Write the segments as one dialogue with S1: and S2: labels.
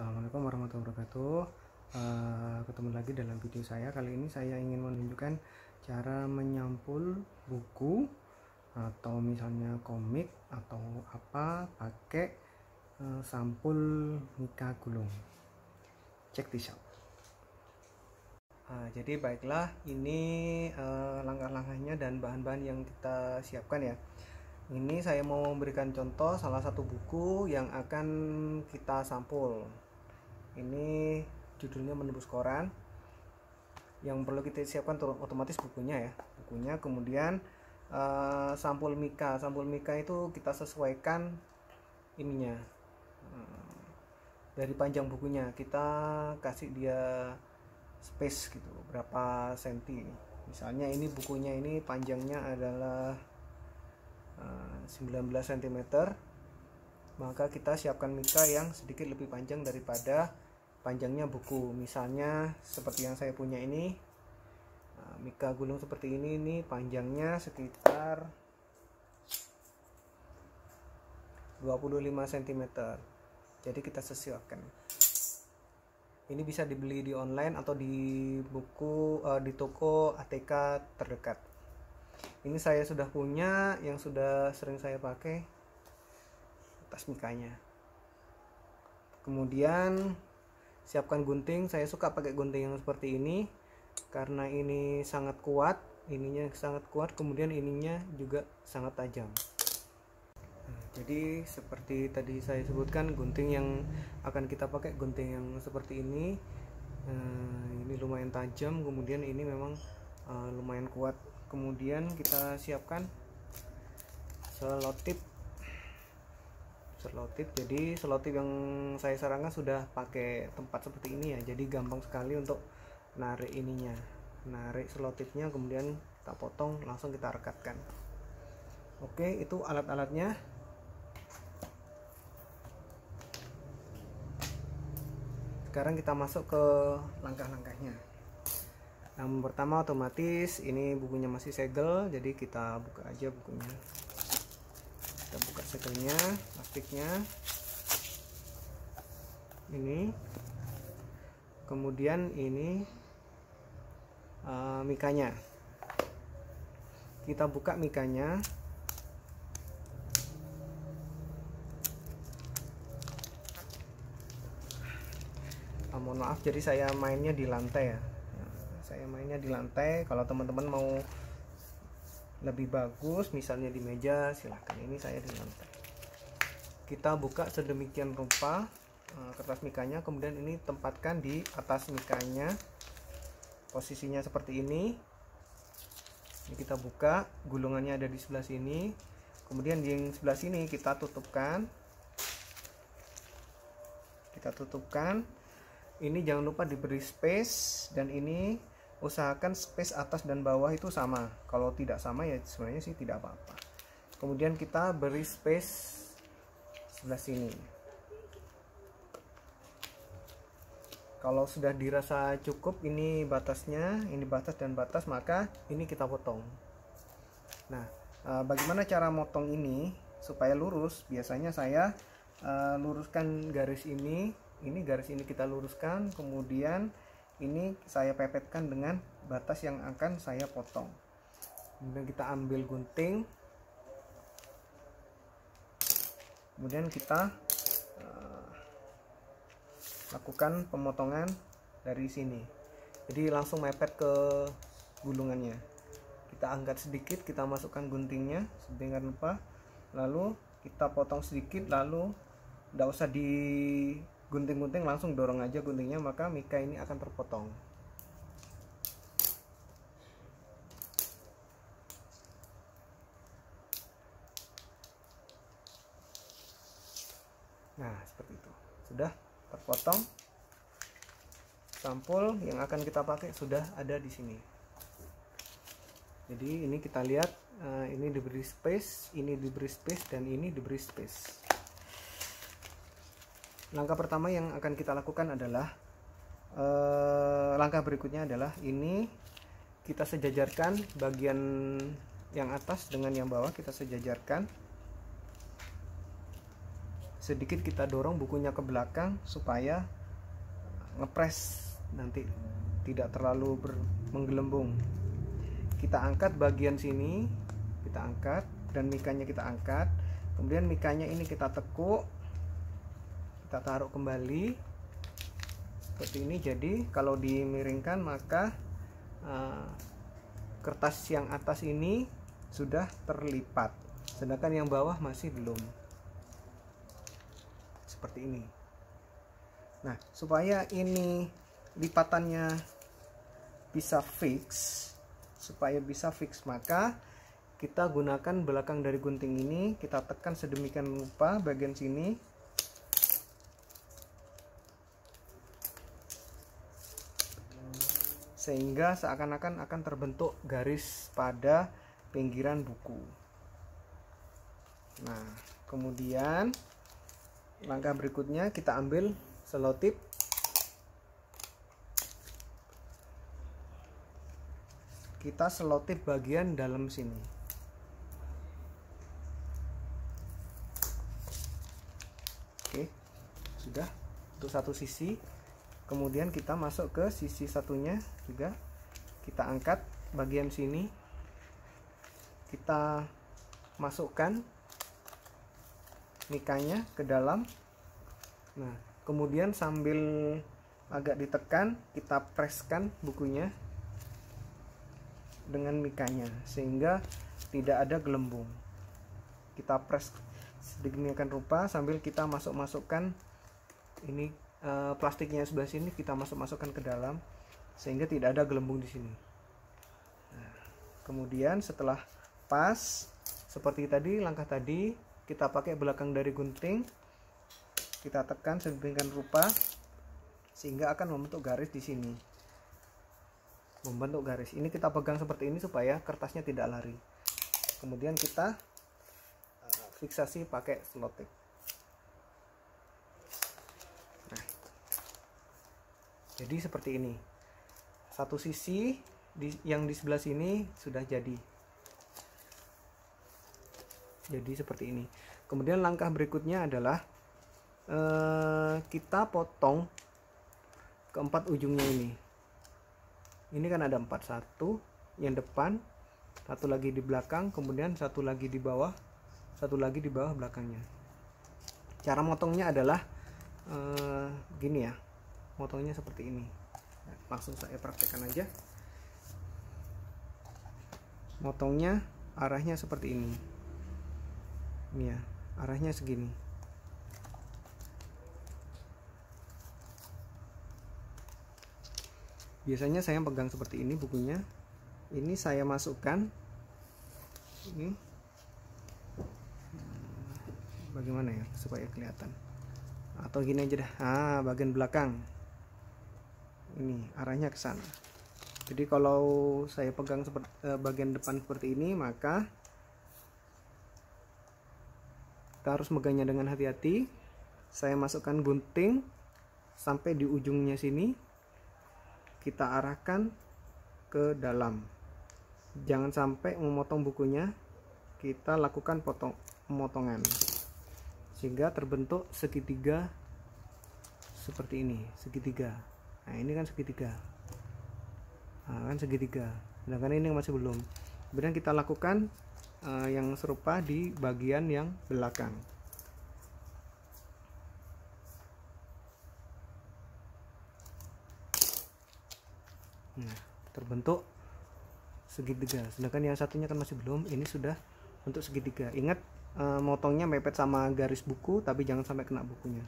S1: Assalamualaikum warahmatullahi wabarakatuh. Ketemu lagi dalam video saya. Kali ini saya ingin menunjukkan cara menyampul buku atau misalnya komik atau apa pakai sampul mika gulung. Check this out. Jadi baiklah, ini langkah-langkahnya dan bahan-bahan yang kita siapkan ya. Ini saya mau memberikan contoh salah satu buku yang akan kita sampul. Ini judulnya Menembus Koran. Yang perlu kita siapkan otomatis bukunya ya. Bukunya, kemudian sampul mika. Sampul mika itu kita sesuaikan ininya. Dari panjang bukunya kita kasih dia space gitu, berapa senti. Misalnya ini bukunya ini panjangnya adalah 19 cm, maka kita siapkan mika yang sedikit lebih panjang daripada panjangnya buku. Misalnya seperti yang saya punya ini, mika gulung seperti ini panjangnya sekitar 25 cm. Jadi kita sesuaikan. Ini bisa dibeli di online atau di buku di toko ATK terdekat. Ini saya sudah punya, yang sudah sering saya pakai, tas mikanya. Kemudian siapkan gunting. Saya suka pakai gunting yang seperti ini karena ini sangat kuat, ininya sangat kuat, kemudian ininya juga sangat tajam. Jadi seperti tadi saya sebutkan, gunting yang akan kita pakai gunting yang seperti ini. Ini lumayan tajam, kemudian ini memang lumayan kuat. Kemudian kita siapkan selotip. Jadi selotip yang saya sarankan sudah pakai tempat seperti ini ya. Jadi gampang sekali untuk narik ininya, narik selotipnya, kemudian kita potong, langsung kita rekatkan. Oke, itu alat-alatnya. Sekarang kita masuk ke langkah-langkahnya. Yang pertama, otomatis ini bukunya masih segel, jadi kita buka aja bukunya. Kita buka segelnya, plastiknya ini, kemudian ini mikanya. Kita buka mikanya. Mohon maaf, jadi saya mainnya di lantai ya. Saya mainnya di lantai. Kalau teman-teman mau lebih bagus, misalnya di meja, silahkan. Ini saya di lantai. Kita buka sedemikian rupa kertas mikanya, kemudian ini tempatkan di atas mikanya. Posisinya seperti ini. Ini kita buka, gulungannya ada di sebelah sini. Kemudian di sebelah sini kita tutupkan. Ini jangan lupa diberi space, dan ini usahakan space atas dan bawah itu sama. Kalau tidak sama ya sebenarnya sih tidak apa-apa. Kemudian kita beri space sebelah sini. Kalau sudah dirasa cukup, ini batasnya, ini batas dan batas, maka ini kita potong. Nah, bagaimana cara motong ini supaya lurus? Biasanya saya luruskan garis ini garis ini kita luruskan, kemudian ini saya pepetkan dengan batas yang akan saya potong. Kemudian kita ambil gunting, kemudian kita lakukan pemotongan dari sini. Jadi langsung mepet ke gulungannya. Kita angkat sedikit, kita masukkan guntingnya sedemikian rupa, lalu kita potong sedikit, lalu tidak usah di gunting-gunting, langsung dorong aja guntingnya, maka mika ini akan terpotong. Nah, seperti itu. Sudah terpotong. Sampul yang akan kita pakai sudah ada di sini. Jadi ini kita lihat, ini diberi space, ini diberi space, dan ini diberi space. Langkah pertama yang akan kita lakukan adalah langkah berikutnya adalah ini kita sejajarkan bagian yang atas dengan yang bawah, kita sejajarkan sedikit kita dorong bukunya ke belakang supaya ngepres nanti tidak terlalu menggelembung. Kita angkat bagian sini, kita angkat, dan mikanya kita angkat. Kemudian mikanya ini kita tekuk, kita taruh kembali seperti ini. Jadi kalau dimiringkan maka kertas yang atas ini sudah terlipat, sedangkan yang bawah masih belum. Seperti ini. Nah, supaya ini lipatannya bisa fix, maka kita gunakan belakang dari gunting ini, kita tekan sedemikian rupa bagian sini. Sehingga seakan-akan akan terbentuk garis pada pinggiran buku. Nah, kemudian langkah berikutnya kita ambil selotip. Kita selotip bagian dalam sini. Oke, sudah untuk satu sisi. Kemudian kita masuk ke sisi satunya juga. Kita angkat bagian sini. Kita masukkan mikanya ke dalam. Nah, kemudian sambil agak ditekan, kita preskan bukunya dengan mikanya sehingga tidak ada gelembung. Kita press sedemikian rupa sambil kita masukkan ini plastiknya sebelah sini, kita masukkan ke dalam sehingga tidak ada gelembung di sini. Nah, kemudian setelah pas seperti tadi, langkah tadi kita pakai belakang dari gunting, kita tekan sedemikian rupa sehingga akan membentuk garis di sini. Membentuk garis ini kita pegang seperti ini supaya kertasnya tidak lari. Kemudian kita fiksasi pakai selotip. Nah, jadi seperti ini. Satu sisi yang di sebelah sini sudah jadi. Jadi seperti ini. Kemudian langkah berikutnya adalah kita potong keempat ujungnya ini. Ini kan ada 4, satu yang depan, satu lagi di belakang, kemudian satu lagi di bawah, satu lagi di bawah belakangnya. Cara motongnya adalah gini ya, motongnya seperti ini. Langsung saya praktekkan aja. Motongnya arahnya seperti ini. Ini ya, arahnya segini. Biasanya saya pegang seperti ini bukunya. Ini saya masukkan. Ini bagaimana ya supaya kelihatan? Atau gini aja dah. Bagian belakang. Ini arahnya ke sana. Jadi kalau saya pegang bagian depan seperti ini, maka kita harus megangnya dengan hati-hati. Saya masukkan gunting sampai di ujungnya sini. Kita arahkan ke dalam. Jangan sampai memotong bukunya. Kita lakukan pemotongan sehingga terbentuk segitiga seperti ini, segitiga. Nah, ini kan segitiga. Sedangkan ini masih belum. Kemudian kita lakukan yang serupa di bagian yang belakang. Nah, terbentuk segitiga, sedangkan yang satunya kan masih belum. Ini sudah untuk segitiga. Ingat, motongnya mepet sama garis buku, tapi jangan sampai kena bukunya.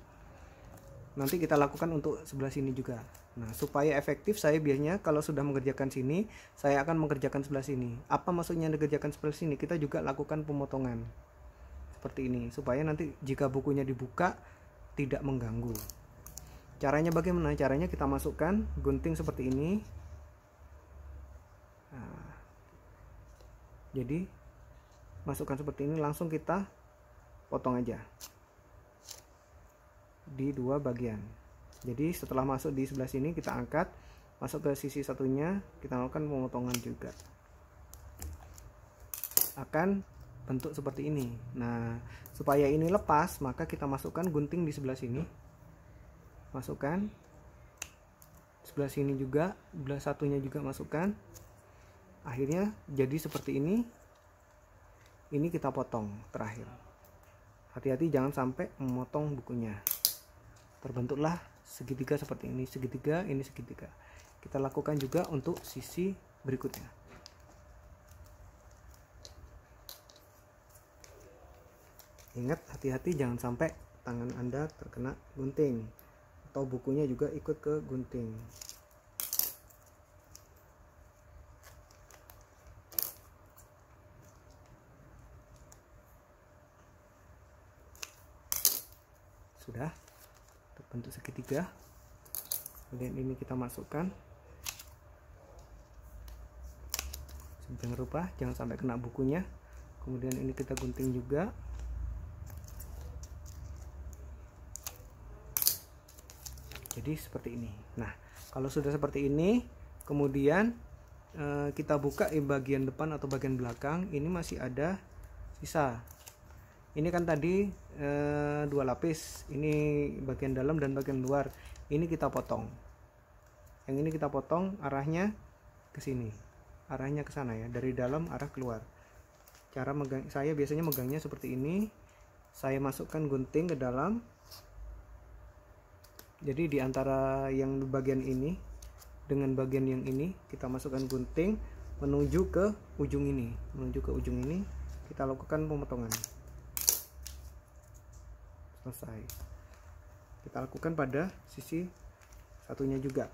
S1: Nanti kita lakukan untuk sebelah sini juga. Nah, supaya efektif, saya biasanya kalau sudah mengerjakan sini, saya akan mengerjakan sebelah sini. Apa maksudnya dikerjakan sebelah sini? Kita juga lakukan pemotongan seperti ini, supaya nanti jika bukunya dibuka tidak mengganggu. Caranya bagaimana? Caranya kita masukkan gunting seperti ini. Nah, jadi masukkan seperti ini, langsung kita potong aja di dua bagian. Jadi setelah masuk di sebelah sini, kita angkat, masuk ke sisi satunya, kita lakukan pemotongan juga. Akan bentuk seperti ini. Nah, supaya ini lepas, maka kita masukkan gunting di sebelah sini, masukkan sebelah sini juga, sebelah satunya juga masukkan. Akhirnya jadi seperti ini. Ini kita potong terakhir. Hati-hati jangan sampai memotong bukunya. Terbentuklah segitiga seperti ini, segitiga, ini segitiga. Kita lakukan juga untuk sisi berikutnya. Ingat, hati-hati jangan sampai tangan Anda terkena gunting atau bukunya juga ikut ke gunting. Sudah terbentuk segitiga. Kemudian ini kita masukkan. Jangan lupa jangan sampai kena bukunya. Kemudian ini kita gunting juga. Jadi seperti ini. Nah, kalau sudah seperti ini, kemudian kita buka bagian depan atau bagian belakang. Ini masih ada sisa. Ini kan tadi 2 lapis. Ini bagian dalam dan bagian luar. Ini kita potong. Yang ini kita potong arahnya ke sini. Arahnya ke sana ya, dari dalam arah keluar. Cara megang, saya biasanya megangnya seperti ini. Saya masukkan gunting ke dalam. Jadi di antara yang bagian ini dengan bagian yang ini kita masukkan gunting menuju ke ujung ini. Menuju ke ujung ini kita lakukan pemotongan. Selesai. Kita lakukan pada sisi satunya juga.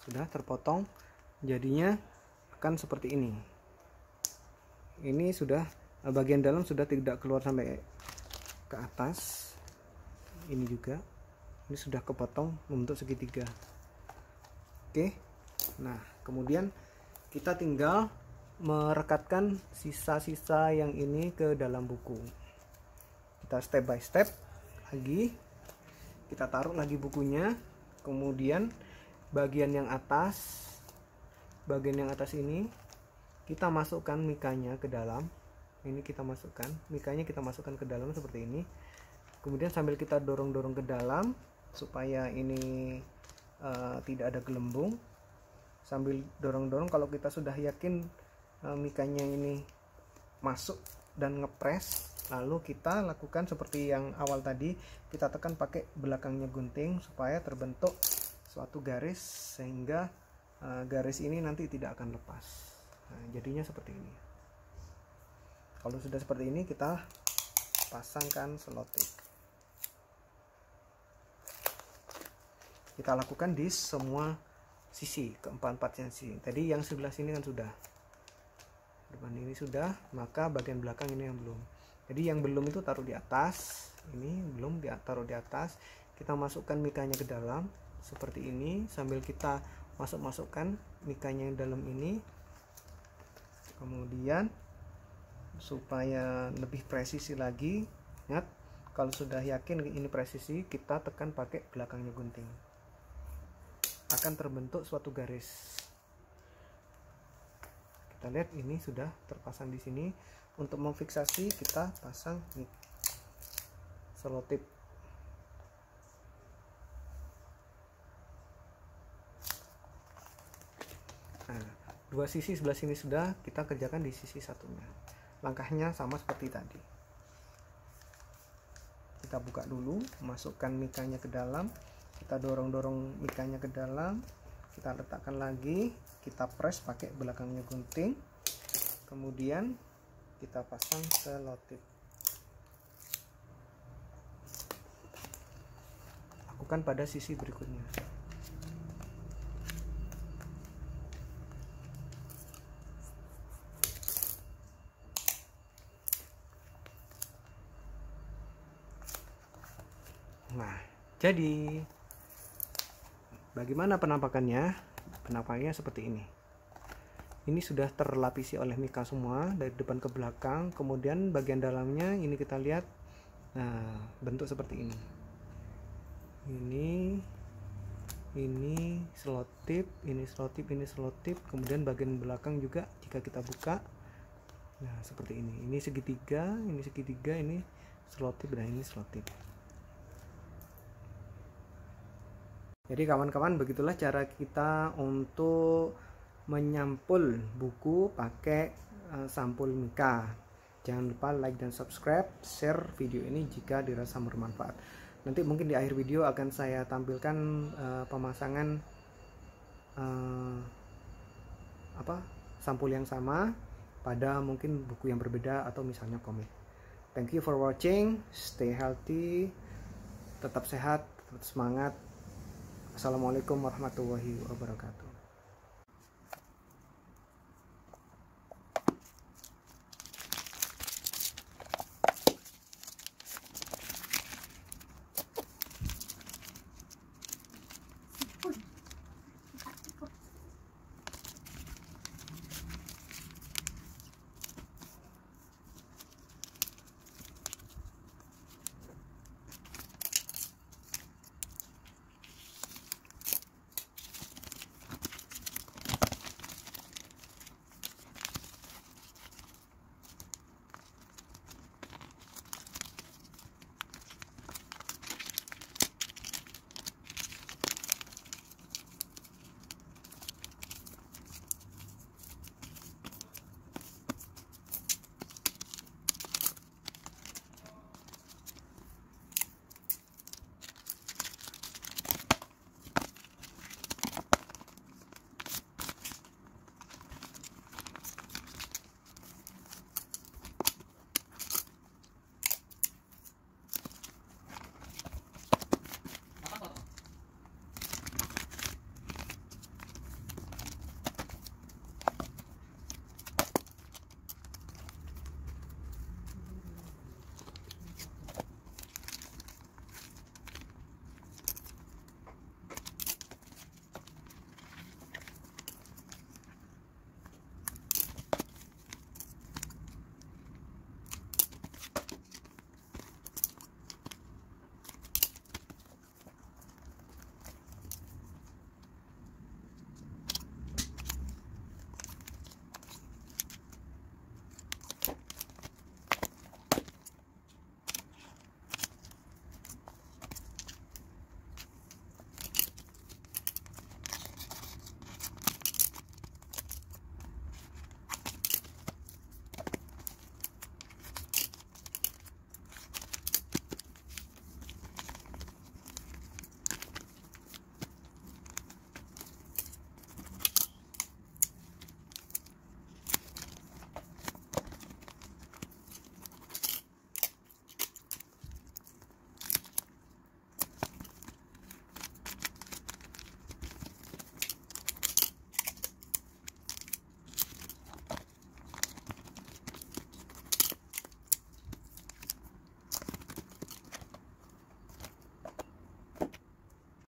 S1: Sudah terpotong, jadinya akan seperti ini. Ini sudah bagian dalam sudah tidak keluar sampai ke atas. Ini juga, ini sudah kepotong membentuk segitiga. Oke, nah kemudian kita tinggal merekatkan sisa-sisa yang ini ke dalam buku. Kita step by step lagi, kita taruh lagi bukunya, kemudian bagian yang atas ini kita masukkan mikanya ke dalam. Ini kita masukkan mikanya, kita masukkan ke dalam seperti ini. Kemudian sambil kita dorong-dorong ke dalam supaya ini tidak ada gelembung. Sambil dorong-dorong, kalau kita sudah yakin mikanya ini masuk dan ngepres, lalu kita lakukan seperti yang awal tadi, kita tekan pakai belakangnya gunting supaya terbentuk suatu garis, sehingga garis ini nanti tidak akan lepas. Nah, jadinya seperti ini. Kalau sudah seperti ini, kita pasangkan selotip. Kita lakukan di semua sisi, keempat-empatnya sisi. Tadi yang sebelah sini kan sudah, depan ini sudah, maka bagian belakang ini yang belum. Jadi yang belum itu taruh di atas, ini belum taruh di atas. Kita masukkan mikanya ke dalam seperti ini, sambil kita masukkan mikanya yang dalam ini. Kemudian supaya lebih presisi lagi, ingat, kalau sudah yakin ini presisi, kita tekan pakai belakangnya gunting, akan terbentuk suatu garis. Kita lihat ini sudah terpasang di sini. Untuk memfiksasi, kita pasang selotip. Nah, dua sisi sebelah sini sudah, kita kerjakan di sisi satunya. Langkahnya sama seperti tadi. Kita buka dulu, masukkan mikanya ke dalam, kita dorong-dorong mikanya ke dalam, kita letakkan lagi, kita press pakai belakangnya gunting, kemudian kita pasang selotip. Lakukan pada sisi berikutnya. Nah, jadi bagaimana penampakannya? Penampakannya seperti ini. ini sudah terlapisi oleh mika semua dari depan ke belakang. Kemudian bagian dalamnya ini kita lihat, nah bentuk seperti ini. Ini selotip, ini selotip, ini selotip. Kemudian bagian belakang juga jika kita buka, nah seperti ini. Ini segitiga, ini selotip, dan ini selotip. Jadi kawan-kawan, begitulah cara kita untuk menyampul buku pakai sampul mika. Jangan lupa like dan subscribe, share video ini jika dirasa bermanfaat. Nanti mungkin di akhir video akan saya tampilkan pemasangan sampul yang sama pada mungkin buku yang berbeda atau misalnya komik. Thank you for watching, stay healthy, tetap sehat, tetap semangat. Assalamualaikum warahmatullahi wabarakatuh.